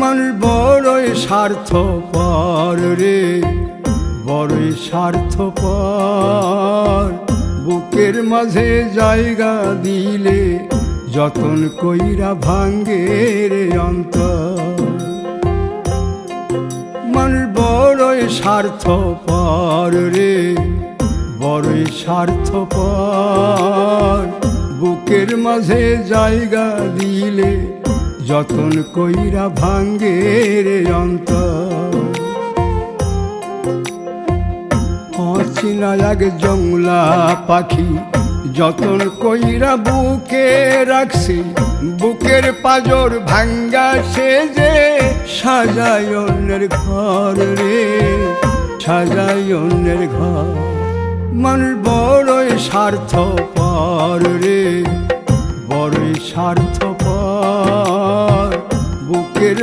মানুষ বড়ই স্বার্থপর রে, বড়ই স্বার্থপর। বুকের মাঝে জায়গা দিলে যতন কইরা ভাঙ্গে রে অন্তর। মানুষ বড়ই স্বার্থপর রে, বড়ই স্বার্থপর। বুকের মাঝে জায়গা দিলে যতন কইরা ভাঙ্গে রে অন্তর। অচিনা এক জংলা পাখি যতন কইরা বুকে রাখছি, বুকের পাজর ভাঙ্গা সে যে সাজায় অন্যের ঘর রে, সাজায় অন্যের ঘর। মানুষ বড়ই স্বার্থপর রে, বড়ই স্বার্থপর। বুকের